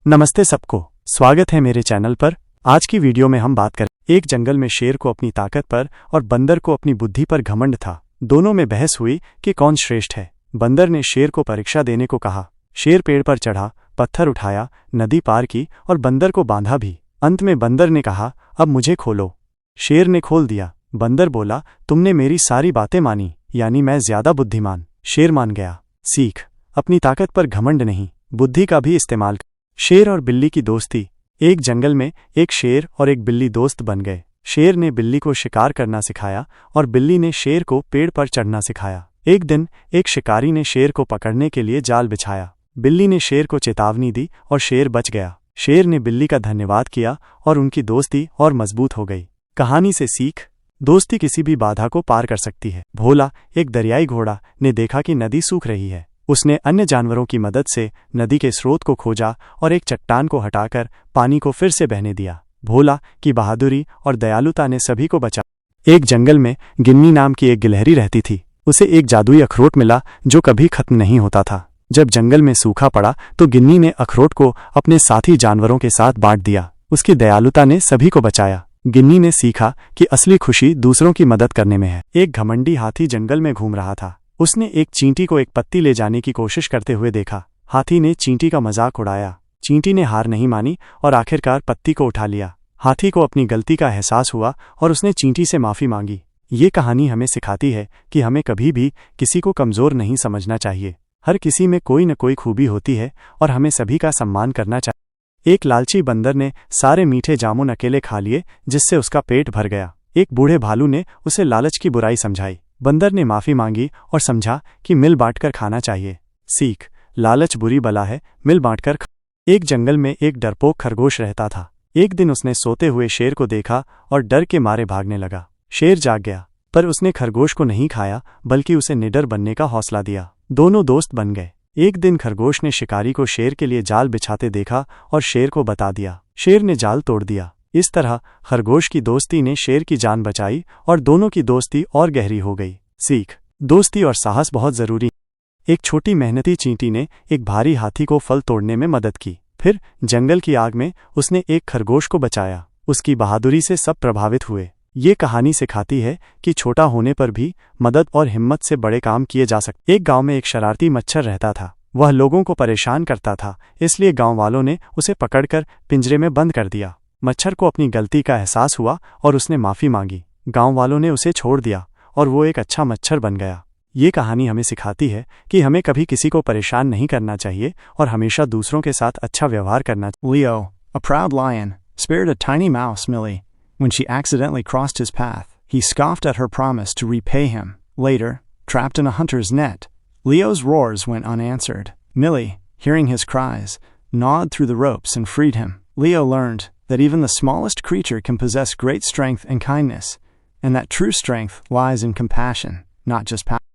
नमस्ते सबको, स्वागत है मेरे चैनल पर। आज की वीडियो में हम बात करें। एक जंगल में शेर को अपनी ताकत पर और बंदर को अपनी बुद्धि पर घमंड था। दोनों में बहस हुई कि कौन श्रेष्ठ है। बंदर ने शेर को परीक्षा देने को कहा। शेर पेड़ पर चढ़ा, पत्थर उठाया, नदी पार की और बंदर को बांधा भी। अंत में बंदर ने कहा, अब मुझे खोलो। शेर ने खोल दिया। बंदर बोला, तुमने मेरी सारी बातें मानी, यानी मैं ज्यादा बुद्धिमान। शेर मान गया। सीख, अपनी ताकत पर घमंड नहीं, बुद्धि का भी इस्तेमाल। शेर और बिल्ली की दोस्ती। एक जंगल में एक शेर और एक बिल्ली दोस्त बन गए। शेर ने बिल्ली को शिकार करना सिखाया और बिल्ली ने शेर को पेड़ पर चढ़ना सिखाया। एक दिन एक शिकारी ने शेर को पकड़ने के लिए जाल बिछाया। बिल्ली ने शेर को चेतावनी दी और शेर बच गया। शेर ने बिल्ली का धन्यवाद किया और उनकी दोस्ती और मजबूत हो गई। कहानी से सीख, दोस्ती किसी भी बाधा को पार कर सकती है। भोला, एक दरियाई घोड़ा, ने देखा कि नदी सूख रही है। उसने अन्य जानवरों की मदद से नदी के स्रोत को खोजा और एक चट्टान को हटाकर पानी को फिर से बहने दिया। भोला की बहादुरी और दयालुता ने सभी को बचाया। एक जंगल में गिन्नी नाम की एक गिलहरी रहती थी। उसे एक जादुई अखरोट मिला जो कभी खत्म नहीं होता था। जब जंगल में सूखा पड़ा तो गिन्नी ने अखरोट को अपने साथी जानवरों के साथ बांट दिया। उसकी दयालुता ने सभी को बचाया। गिन्नी ने सीखा कि असली खुशी दूसरों की मदद करने में है। एक घमंडी हाथी जंगल में घूम रहा था। उसने एक चींटी को एक पत्ती ले जाने की कोशिश करते हुए देखा। हाथी ने चींटी का मजाक उड़ाया। चींटी ने हार नहीं मानी और आखिरकार पत्ती को उठा लिया। हाथी को अपनी गलती का एहसास हुआ और उसने चींटी से माफी मांगी। ये कहानी हमें सिखाती है कि हमें कभी भी किसी को कमजोर नहीं समझना चाहिए। हर किसी में कोई न कोई खूबी होती है और हमें सभी का सम्मान करना चाहिए। एक लालची बंदर ने सारे मीठे जामुन अकेले खा लिए, जिससे उसका पेट भर गया। एक बूढ़े भालू ने उसे लालच की बुराई समझाई। बंदर ने माफी मांगी और समझा कि मिल बांटकर खाना चाहिए। सीख, लालच बुरी बला है, मिल बांटकर एक जंगल में एक डरपोक खरगोश रहता था। एक दिन उसने सोते हुए शेर को देखा और डर के मारे भागने लगा। शेर जाग गया, पर उसने खरगोश को नहीं खाया, बल्कि उसे निडर बनने का हौसला दिया। दोनों दोस्त बन गए। एक दिन खरगोश ने शिकारी को शेर के लिए जाल बिछाते देखा और शेर को बता दिया। शेर ने जाल तोड़ दिया। इस तरह खरगोश की दोस्ती ने शेर की जान बचाई और दोनों की दोस्ती और गहरी हो गई। सीख, दोस्ती और साहस बहुत जरूरी है। एक छोटी मेहनती चींटी ने एक भारी हाथी को फल तोड़ने में मदद की। फिर जंगल की आग में उसने एक खरगोश को बचाया। उसकी बहादुरी से सब प्रभावित हुए। ये कहानी सिखाती है कि छोटा होने पर भी मदद और हिम्मत से बड़े काम किए जा सकते। एक गांव में एक शरारती मच्छर रहता था। वह लोगों को परेशान करता था, इसलिए गांव वालों ने उसे पकड़कर पिंजरे में बंद कर दिया। मच्छर को अपनी गलती का एहसास हुआ और उसने माफी मांगी। गांव वालों ने उसे छोड़ दिया और वो एक अच्छा मच्छर बन गया। ये कहानी हमें सिखाती है कि हमें कभी किसी को परेशान नहीं करना चाहिए और हमेशा दूसरों के साथ अच्छा व्यवहार करना चाहिए। Leo, a proud lion, spared a tiny mouse, Millie, when she accidentally crossed his path. He scoffed at her promise to repay him. Later, trapped in a hunter's net, Leo's roars went unanswered. Millie, hearing his cries, gnawed through the ropes and freed him. Leo learned that even the smallest creature can possess great strength and kindness, and that true strength lies in compassion, not just power.